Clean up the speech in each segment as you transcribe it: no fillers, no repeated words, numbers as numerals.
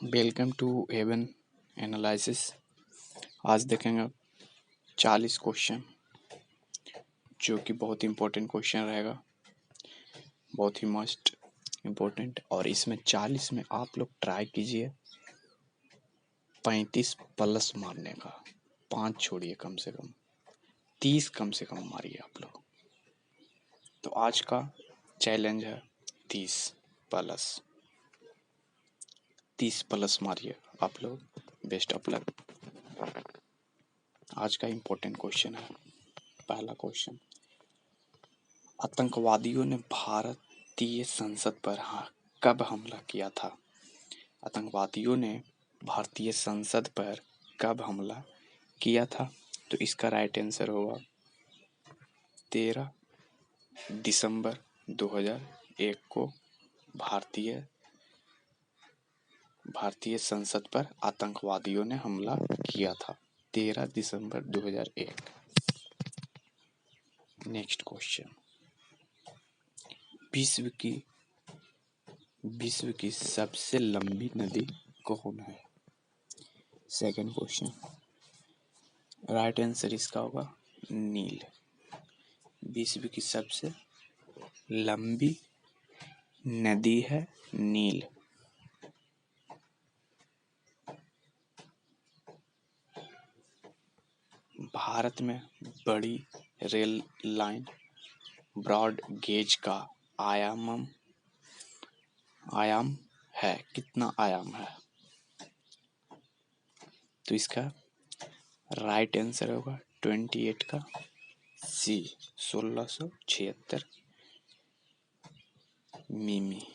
Welcome to heaven analysis. आज देखेंगे 40 question जो कि बहुत इम्पोर्टेंट क्वेश्चन रहेगा, बहुत ही मस्ट इम्पोर्टेंट। और इसमें 40 में आप लोग ट्राई कीजिए 35 प्लस मारने का। 5 छोड़िए, कम से कम 30 कम से कम मारिए आप लोग। तो आज का चैलेंज है 30 प्लस। 30 प्लस मारिए आप लोग। Best of luck. आज का इम्पोर्टेंट क्वेश्चन है। पहला क्वेश्चन, आतंकवादियों ने भारतीय संसद पर कब हमला किया था? आतंकवादियों ने भारतीय संसद पर कब हमला किया था? तो इसका राइट आंसर होगा 13 दिसंबर 2001 को भारतीय संसद पर आतंकवादियों ने हमला किया था। 13 दिसंबर 2001। नेक्स्ट क्वेश्चन, विश्व की सबसे लंबी नदी कौन है? सेकंड क्वेश्चन, राइट आंसर इसका होगा नील। विश्व की सबसे लंबी नदी है नील। भारत में बड़ी रेल लाइन ब्रॉड गेज का आयाम है। कितना आयाम है? तो इसका राइट आंसर होगा 28 का सी, 1676 मिलीमीटर।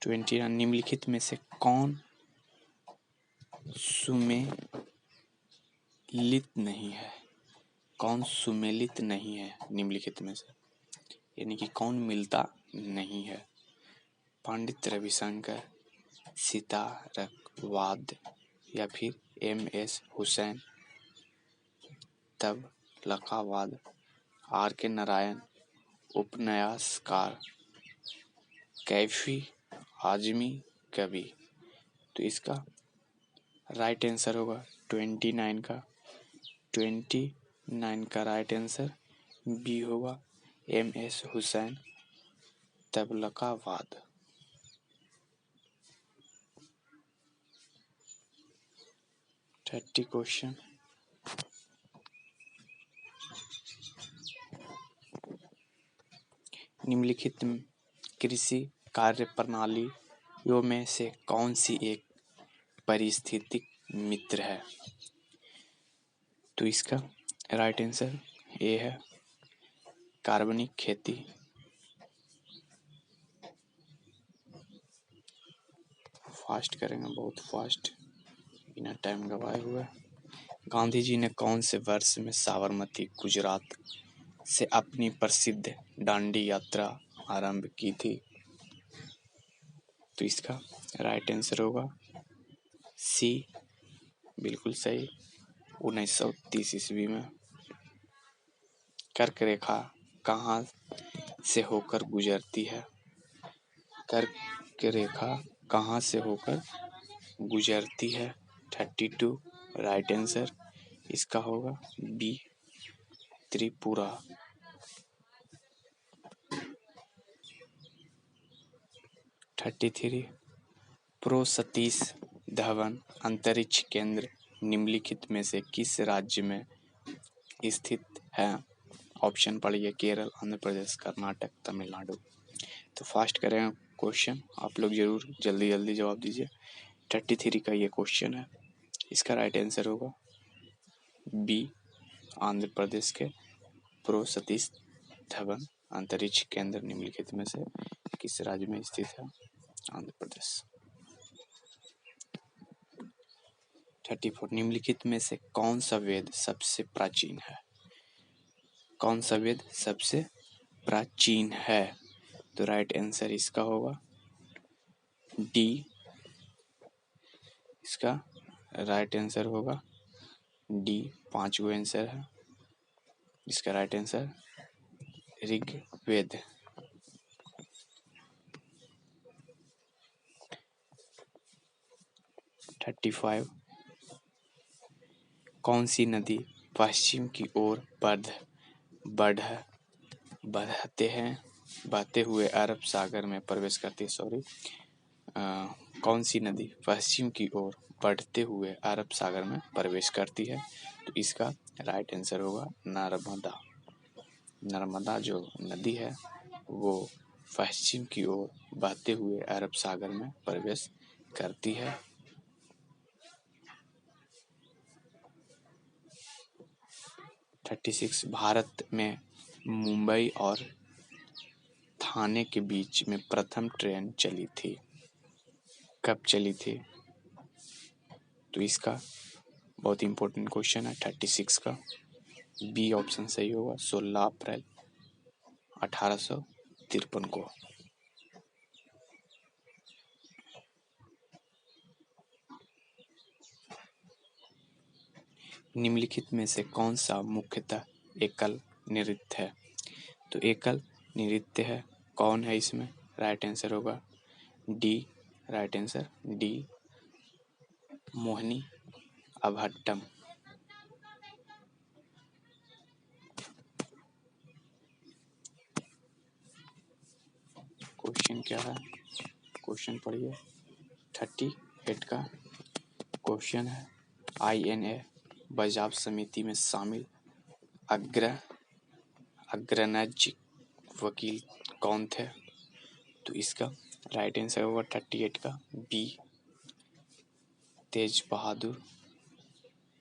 निम्नलिखित में से कौन सुमेलित नहीं है? कौन सुमेलित नहीं है निम्नलिखित में से? यानी कि कौन मिलता नहीं है? पंडित रविशंकर, सितारकवाद या फिर MS हुसैन, तबलकावाद, RK नारायण, उपन्यासकार, कैफी आजमी कवि। तो इसका राइट आंसर होगा 29 का राइट आंसर बी होगा MS हुसैन, तबलकावाद। क्वेश्चन, निम्नलिखित कृषि कार्य प्रणालियों में से कौन सी एक पारिस्थितिक मित्र है? तो इसका राइट आंसर ए है कार्बनिक खेती। फास्ट करेंगे, बहुत फास्ट, बिना टाइम गवाए हुए। गांधी जी ने कौन से वर्ष में साबरमती गुजरात से अपनी प्रसिद्ध दांडी यात्रा आरंभ की थी? तो इसका राइट आंसर होगा सी, बिल्कुल सही, 1930 ईस्वी में। कर्क रेखा कहाँ से होकर गुजरती है? कर्क रेखा कहाँ से होकर गुजरती है? 32 राइट आंसर इसका होगा बी, त्रिपुरा। 33 प्रो सतीश धवन अंतरिक्ष केंद्र निम्नलिखित में से किस राज्य में स्थित है? ऑप्शन पढ़िए, केरल, आंध्र प्रदेश, कर्नाटक, तमिलनाडु। तो फास्ट करें क्वेश्चन, आप लोग जरूर जल्दी जल्दी जवाब दीजिए। 33 का ये क्वेश्चन है। इसका राइट आंसर होगा बी, आंध्र प्रदेश के प्रो सतीश धवन अंतरिक्ष केंद्र निम्नलिखित में से किस राज्य में स्थित है? आंध्र प्रदेश। 34 निम्नलिखित में से कौन सा वेद सबसे प्राचीन है? कौन सा वेद सबसे प्राचीन है? तो राइट आंसर इसका होगा डी। इसका राइट आंसर होगा डी। 5 आंसर है। इसका right answer Rigveda. Thirty five, कौन सी नदी पश्चिम की ओर बहते हुए अरब सागर में प्रवेश करती है? सॉरी, कौन सी नदी पश्चिम की ओर बढ़ते हुए अरब सागर में प्रवेश करती है? तो इसका राइट आंसर होगा नर्मदा। नर्मदा जो नदी है वो पश्चिम की ओर बहते हुए अरब सागर में प्रवेश करती है। थर्टी सिक्स, भारत में मुंबई और थाने के बीच में प्रथम ट्रेन चली थी, कब चली थी? तो इसका बहुत इंपॉर्टेंट क्वेश्चन है 36 का। बी ऑप्शन सही होगा, 16 अप्रैल 1853 को। निम्नलिखित में से कौन सा मुख्यतः एकल नृत्य है? तो एकल नृत्य है, कौन है इसमें? राइट आंसर होगा D, right answer D, Mohiniyattam. Question क्या है? क्वेश्चन पढ़िए। 38 का क्वेश्चन है, INA बाजार समिति में शामिल अग्रणी वकील कौन थे? तो इसका राइट आंसर होगा 38 का बी, तेज बहादुर,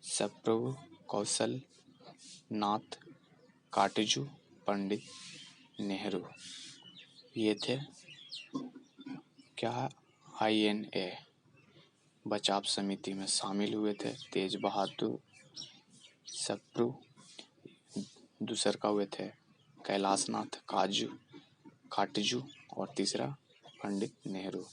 सप्रभु, कौशल नाथ, काटजू, पंडित नेहरू। ये थे क्या INA बचाव समिति में शामिल हुए थे। तेज बहादुर, सप्रू, दूसर का हुए थे कैलाश नाथ काटजू और तीसरा पंडित नेहरू।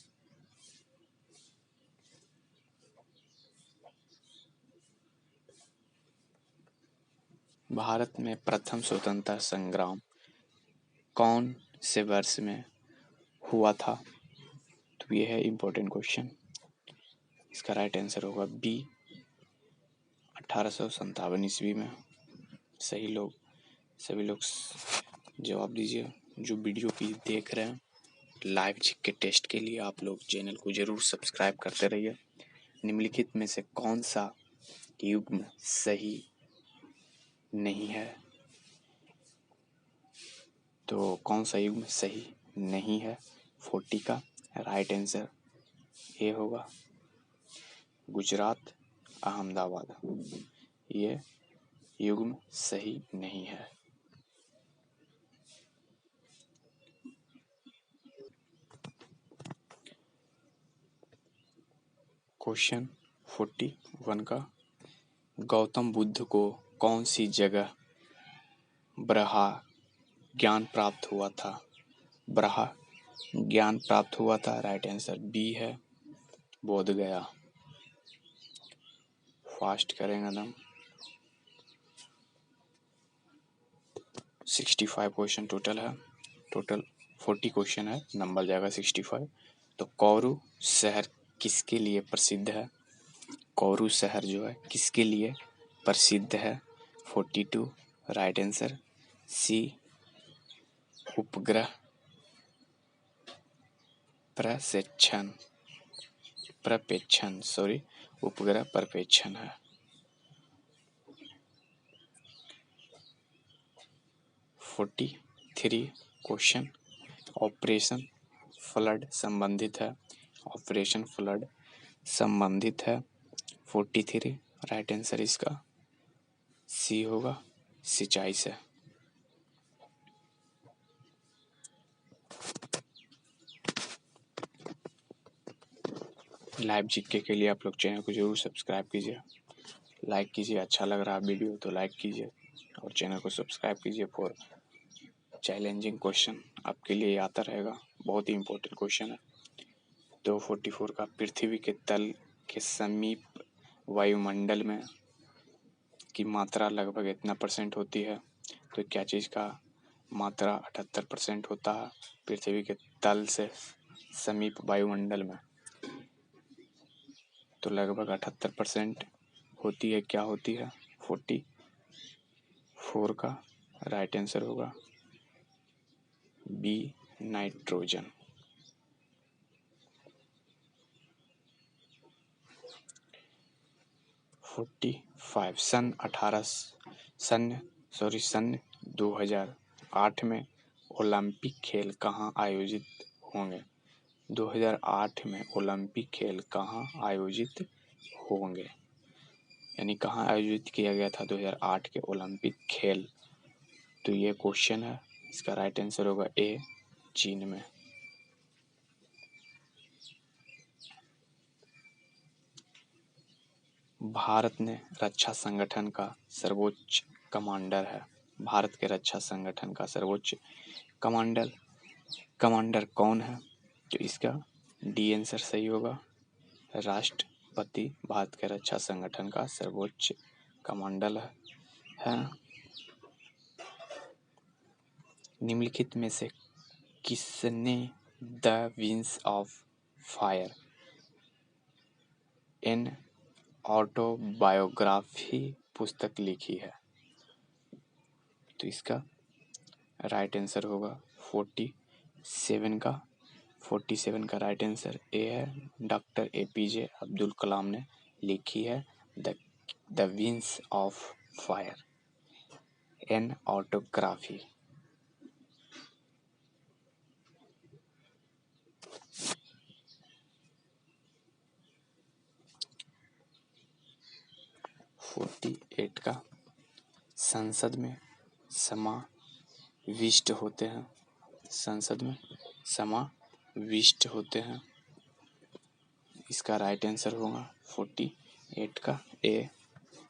भारत में प्रथम स्वतंत्रता संग्राम कौन से वर्ष में हुआ था? तो ये है इम्पोर्टेंट क्वेश्चन। इसका राइट आंसर होगा बी, 1857 ईस्वी में। सभी लोग जवाब दीजिए। जो वीडियो की देख रहे हैं लाइव जीके टेस्ट के लिए, आप लोग चैनल को जरूर सब्सक्राइब करते रहिए। निम्नलिखित में से कौन सा युग्म सही नहीं है? तो कौन सा युग्म सही नहीं है? 40 का राइट आंसर ए होगा, गुजरात अहमदाबाद। ये युग्म सही नहीं है। क्वेश्चन 41 का, गौतम बुद्ध को कौन सी जगह ब्रह्मा ज्ञान प्राप्त हुआ था? ब्रह्मा ज्ञान प्राप्त हुआ था, राइट आंसर बी है, बोध गया। फास्ट करेंगे एकदम। 65 क्वेश्चन टोटल है, टोटल 40 क्वेश्चन है, नंबर जाएगा 65। तो कौरू शहर किसके लिए प्रसिद्ध है? कौरू शहर जो है किसके लिए प्रसिद्ध है? 42 राइट आंसर सी, उपग्रह प्रक्षेपण उपग्रह प्रक्षेपण है। 43 क्वेश्चन ऑपरेशन फ्लड संबंधित है। ऑपरेशन फ्लड संबंधित है। 43 राइट आंसर इसका सी होगा, सिंचाई से। लाइव जीके के लिए आप लोग चैनल को जरूर सब्सक्राइब कीजिए, लाइक कीजिए। अच्छा लग रहा है वीडियो तो लाइक कीजिए और चैनल को सब्सक्राइब कीजिए। फॉर चैलेंजिंग क्वेश्चन आपके लिए आता रहेगा, बहुत ही इंपॉर्टेंट क्वेश्चन है। तो 44 का, पृथ्वी के तल के समीप वायुमंडल में की मात्रा लगभग इतना % होती है? तो क्या चीज़ का मात्रा 78% होता है पृथ्वी के तल से समीप वायुमंडल में? तो लगभग 78% होती है। क्या होती है? 44 का राइट आंसर होगा बी, नाइट्रोजन। सन 2008 में ओलंपिक खेल कहाँ आयोजित होंगे? 2008 में ओलंपिक खेल कहाँ आयोजित होंगे, यानी कहाँ आयोजित किया गया था 2008 के ओलंपिक खेल? तो ये क्वेश्चन है, इसका राइट आंसर होगा ए, चीन में। भारत ने रक्षा संगठन का सर्वोच्च कमांडर है। भारत के रक्षा संगठन का सर्वोच्च कमांडर कौन है? तो इसका डी आंसर सही होगा, राष्ट्रपति भारत के रक्षा संगठन का सर्वोच्च कमांडर है। निम्नलिखित में से किसने the wings of fire an autobiography पुस्तक लिखी है? तो इसका राइट आंसर होगा 47 का राइट आंसर ए है। डॉक्टर APJ अब्दुल कलाम ने लिखी है the wings of fire an autobiography. का संसद में समाविष्ट होते हैं। संसद में समाविष्ट होते हैं। इसका राइट आंसर होगा 48 का ए,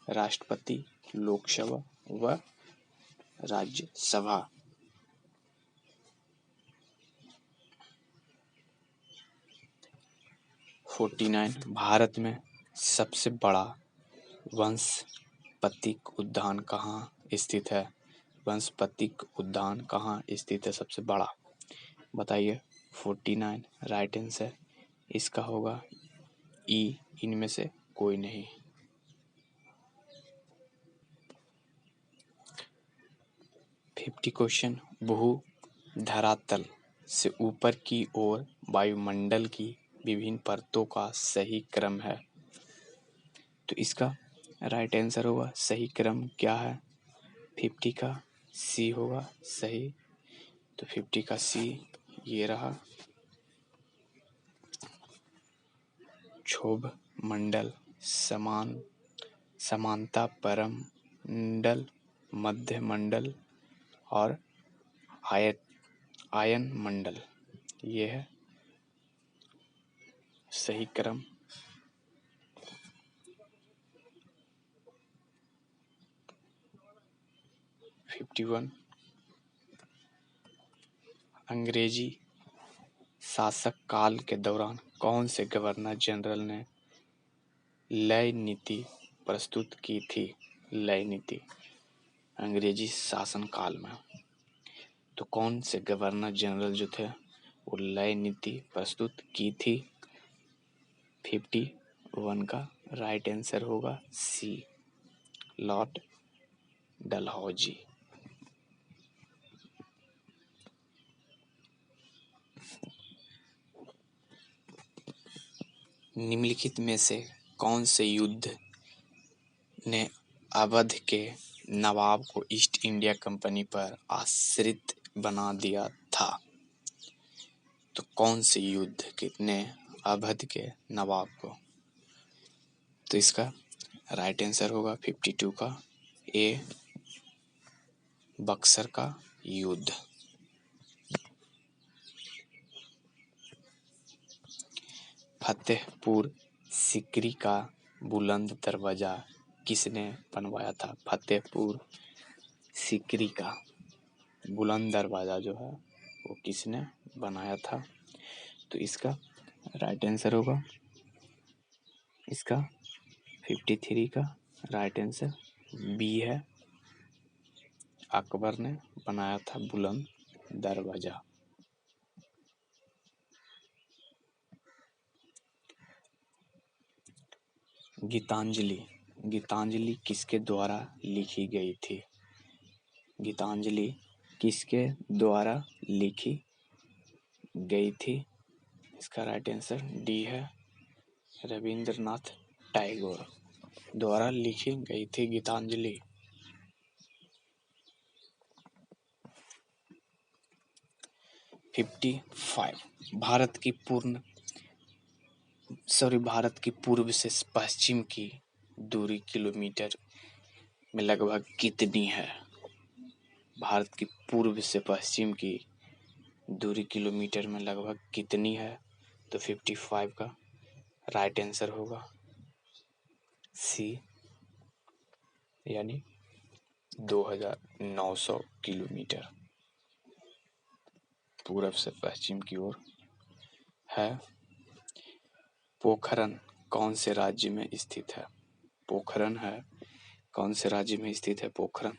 राष्ट्रपति, लोकसभा व राज्यसभा। भारत में सबसे बड़ा वानस्पतिक उद्यान कहाँ स्थित है? वानस्पतिक उद्यान कहाँ स्थित है सबसे बड़ा? बताइए। 49 राइट आंसर इसका होगा ई, इनमें से कोई नहीं। 50 क्वेश्चन, भू धरातल से ऊपर की ओर वायुमंडल की विभिन्न परतों का सही क्रम है? तो इसका राइट आंसर होगा, सही क्रम क्या है? 50 का सी होगा सही। तो 50 का सी ये रहा। क्षोभ मंडल, समानता परम मंडल, मध्य मंडल और आयन मंडल, ये है सही क्रम। अंग्रेजी शासक काल के दौरान कौन से गवर्नर जनरल ने लय नीति प्रस्तुत की थी? लय नीति अंग्रेजी शासन काल में तो कौन से गवर्नर जनरल जो थे वो लय नीति प्रस्तुत की थी? 51 का राइट आंसर होगा सी, लॉर्ड डलहौजी। निम्नलिखित में से कौन से युद्ध ने अवध के नवाब को ईस्ट इंडिया कंपनी पर आश्रित बना दिया था? तो कौन से युद्ध ने अवध के नवाब को? तो इसका राइट आंसर होगा 52 का ए, बक्सर का युद्ध। फतेहपुर सीकरी का बुलंद दरवाजा किसने बनवाया था? फतेहपुर सीकरी का बुलंद दरवाजा जो है वो किसने बनाया था? तो इसका राइट आंसर होगा, इसका 53 का राइट आंसर बी है, अकबर ने बनाया था बुलंद दरवाजा। गीतांजलि, गीतांजलि किसके द्वारा लिखी गई थी? गीतांजलि किसके द्वारा लिखी गई थी? इसका राइट आंसर डी है, रविंद्रनाथ टैगोर द्वारा लिखी गई थी गीतांजलि। फिफ्टी फाइव, भारत की पूर्व से पश्चिम की दूरी किलोमीटर में लगभग कितनी है? भारत की पूर्व से पश्चिम की दूरी किलोमीटर में लगभग कितनी है? तो 55 का राइट आंसर होगा सी, यानी 2900 किलोमीटर पूरब से पश्चिम की ओर है। पोखरन कौन से राज्य में स्थित है? पोखरन है, कौन से राज्य में स्थित है पोखरन?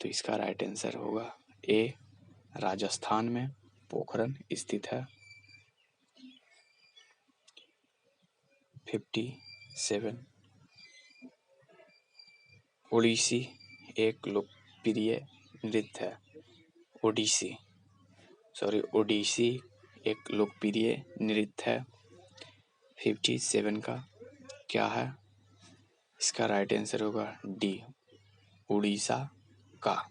तो इसका राइट आंसर होगा ए, राजस्थान में पोखरन स्थित है। 57, ओडिसी एक लोकप्रिय नृत्य है। ओडिसी एक लोकप्रिय नृत्य है। 57 का क्या है? इसका राइट आंसर होगा डी, उड़ीसा का।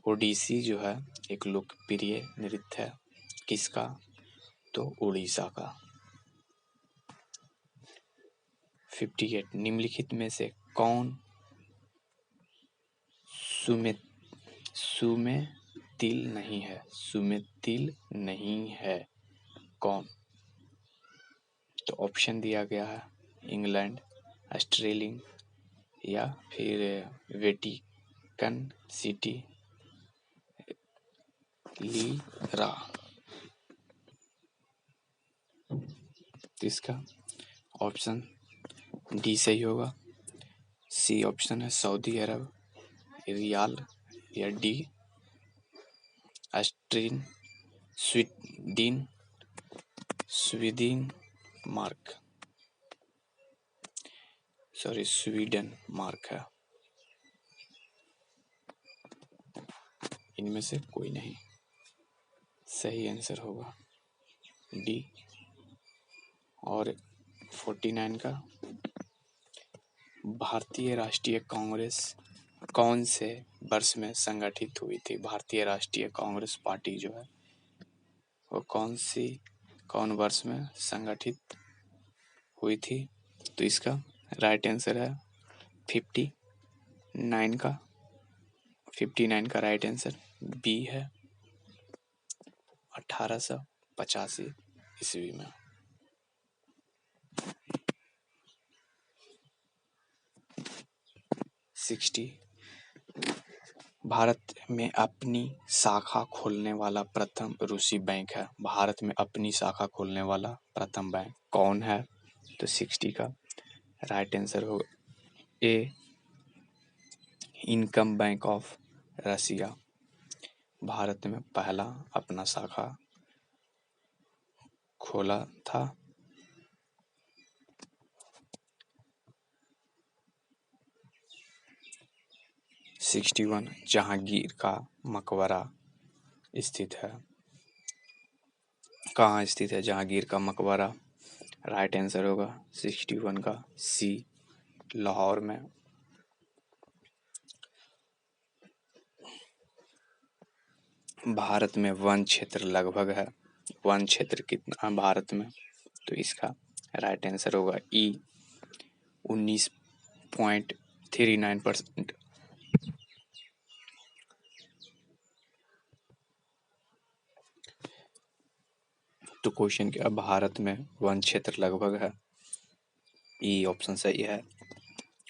ओडिसी जो है एक लोकप्रिय नृत्य है, किसका? तो उड़ीसा का। 58, निम्नलिखित में से कौन सुमेतिल नहीं है? सुमेतिल नहीं है कौन? तो ऑप्शन दिया गया है इंग्लैंड, ऑस्ट्रेलिया या फिर वेटिकन सिटी, लीरा। इसका ऑप्शन डी सही होगा। सी ऑप्शन है सऊदी अरब, रियाल या डी ऑस्ट्रीन स्वीडन मार्क है। इनमें से कोई नहीं, सही आंसर होगा डी। और 49 का, भारतीय राष्ट्रीय कांग्रेस कौन से वर्ष में संगठित हुई थी? भारतीय राष्ट्रीय कांग्रेस पार्टी जो है वो कौन वर्ष में संगठित हुई थी? तो इसका राइट आंसर है 59 का। 59 का राइट आंसर बी है, 1885 ईस्वी में। भारत में अपनी शाखा खोलने वाला प्रथम रूसी बैंक है। भारत में अपनी शाखा खोलने वाला प्रथम बैंक कौन है? तो 60 का राइट आंसर होगा A, income bank of Russia. Bharat में पहला अपना शाखा खोला था। 61, जहांगीर का मकबरा स्थित है। कहाँ स्थित है जहांगीर का मकबरा? राइट आंसर होगा 61 का सी, लाहौर में। भारत में वन क्षेत्र लगभग है, वन क्षेत्र कितना भारत में? तो इसका राइट आंसर होगा ई, 19.39%। तो क्वेश्चन क्या, भारत में वन क्षेत्र लगभग है? ई ऑप्शन सही है,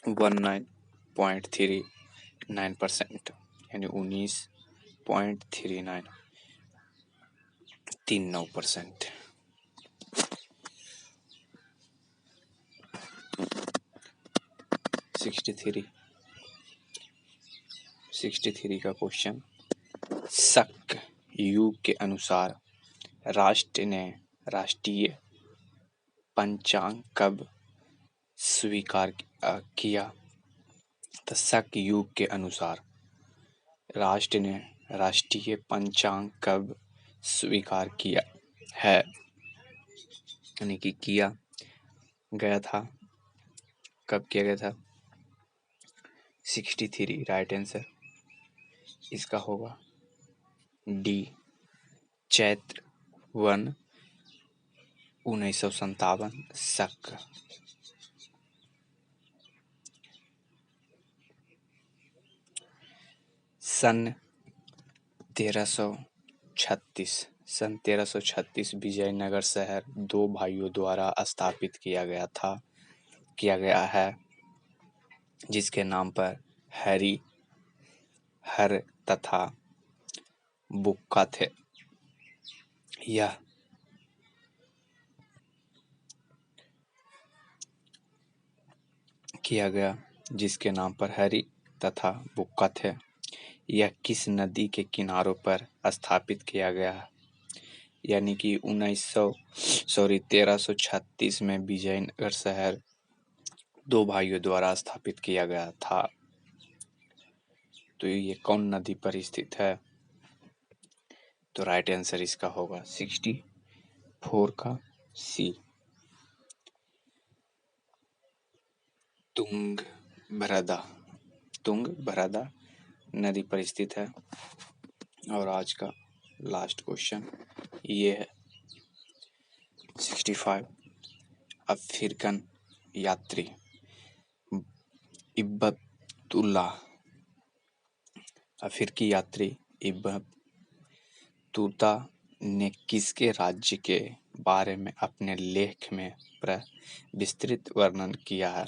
19.39%, यानी 19.39%। 63, 63 का क्वेश्चन, शक युग के अनुसार राष्ट्र ने राष्ट्रीय पंचांग कब स्वीकार किया? तो शक युग के अनुसार राष्ट्र ने राष्ट्रीय पंचांग कब स्वीकार किया है, यानी कि किया गया था, कब किया गया था? 63 राइट आंसर इसका होगा डी, चैत्र 1 1957 शक। सन 1336 विजयनगर शहर दो भाइयों द्वारा स्थापित किया गया है, जिसके नाम पर हरि हर तथा बुक्का थे। यह किया गया जिसके नाम पर हरि तथा बुक्का थे। यह किस नदी के किनारों पर स्थापित किया गया, यानी कि 1336 में विजयनगर शहर दो भाइयों द्वारा स्थापित किया गया था। तो ये कौन नदी पर स्थित है? तो राइट आंसर इसका होगा 64 का सी, तुंगभद्रा नदी पर स्थित है। और आज का लास्ट क्वेश्चन ये है 65, अफ्रीकन यात्री अफ्रीकी यात्री इब्न बतूता ने किसके राज्य के बारे में अपने लेख में विस्तृत वर्णन किया है?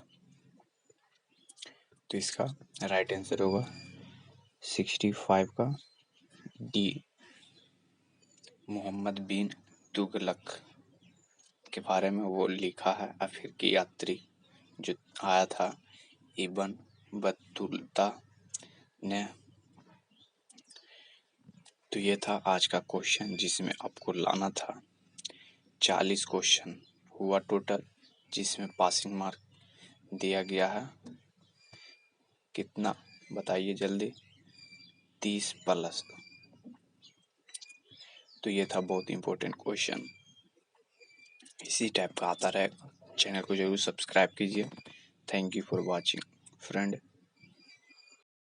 तो इसका राइट आंसर होगा 65 का डी, मोहम्मद बिन तुगलक के बारे में वो लिखा है, अफ्रीकी यात्री जो आया था इब्न बतूता ने। तो ये था आज का क्वेश्चन जिसमें आपको लाना था 40 क्वेश्चन हुआ टोटल, जिसमें पासिंग मार्क दिया गया है कितना बताइए जल्दी, 30+। तो ये था बहुत इंपॉर्टेंट क्वेश्चन। इसी टाइप का आता रहेगा, चैनल को जरूर सब्सक्राइब कीजिए। Thank you for watching friend.